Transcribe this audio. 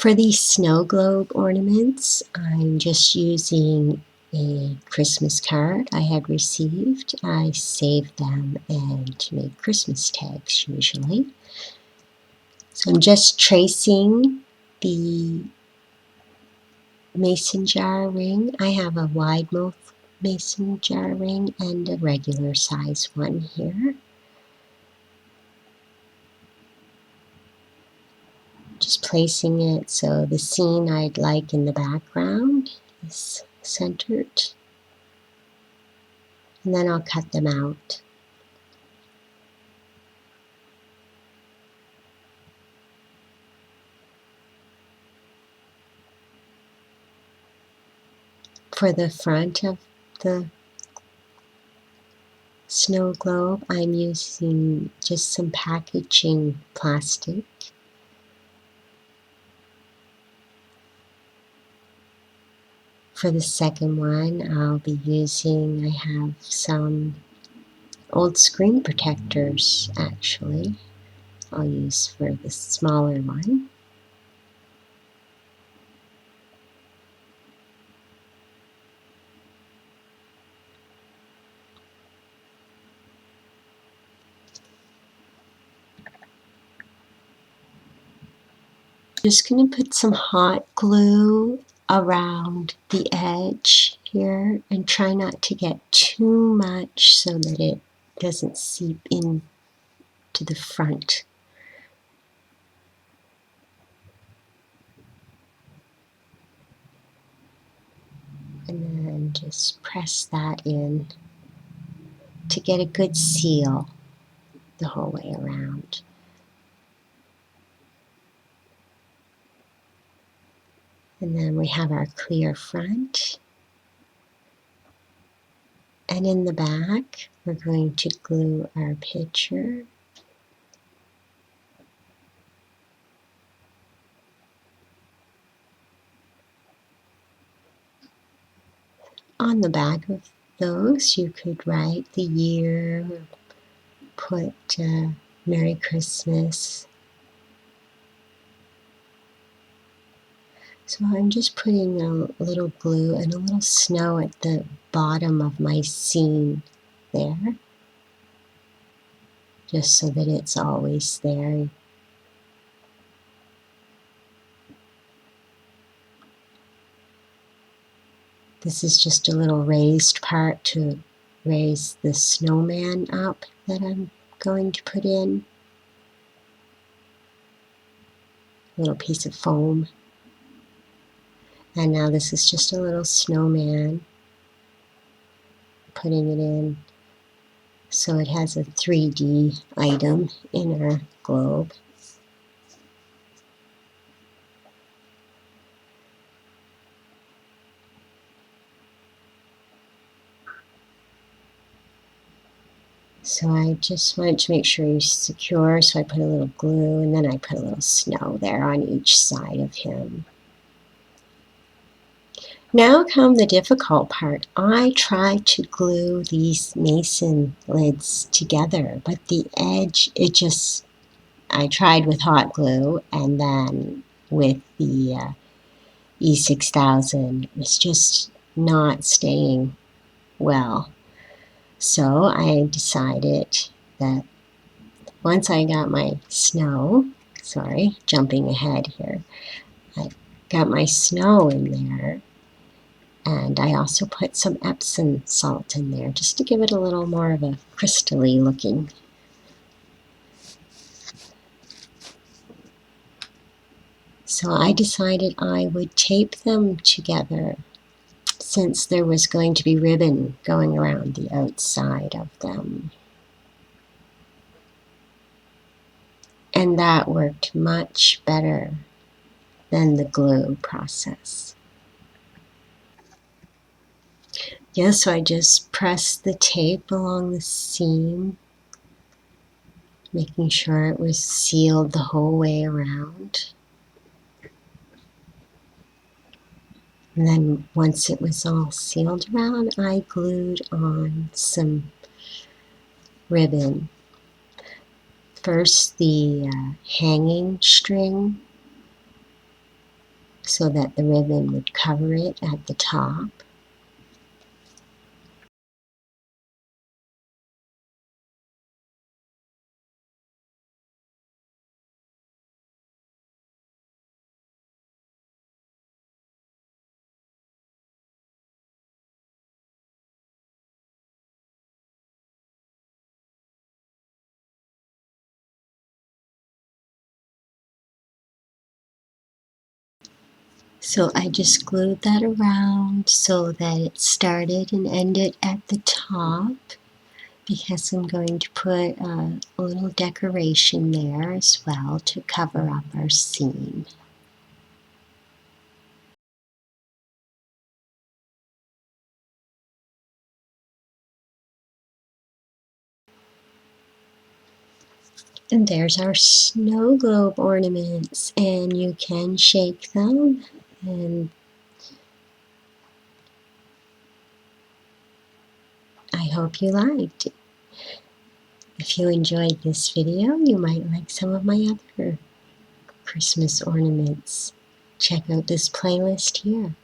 For these snow globe ornaments, I'm just using a Christmas card I had received. I saved them and made Christmas tags usually. So I'm just tracing the mason jar ring. I have a wide mouth mason jar ring and a regular size one here. Just placing it so the scene I'd like in the background is centered. And then I'll cut them out. For the front of the snow globe, I'm using just some packaging plastic. For the second one, I'll be using, I have some old screen protectors actually. I'll use for the smaller one. Just going to put some hot glue around the edge here and try not to get too much so that it doesn't seep in to the front. And then just press that in to get a good seal the whole way around. And then we have our clear front. And in the back, we're going to glue our picture. On the back of those, you could write the year, put Merry Christmas. So I'm just putting a little glue and a little snow at the bottom of my scene there, just so that it's always there. This is just a little raised part to raise the snowman up that I'm going to put in. A little piece of foam. And now this is just a little snowman, putting it in so it has a 3D item in our globe. So I just wanted to make sure you're secure, so I put a little glue and then I put a little snow there on each side of him. Now come the difficult part. I tried to glue these mason lids together, but the edge, I tried with hot glue and then with the E6000, it was just not staying well. So I decided that once I got my snow, sorry, jumping ahead here, I got my snow in there, and I also put some Epsom salt in there just to give it a little more of a crystally looking. So I decided I would tape them together since there was going to be ribbon going around the outside of them. And that worked much better than the glue process. Yeah, so I just pressed the tape along the seam, making sure it was sealed the whole way around. And then once it was all sealed around, I glued on some ribbon. First the hanging string, so that the ribbon would cover it at the top. So I just glued that around so that it started and ended at the top, because I'm going to put a little decoration there as well to cover up our seam. And there's our snow globe ornaments, and you can shake them, and I hope you liked it. If you enjoyed this video, you might like some of my other Christmas ornaments. Check out this playlist here.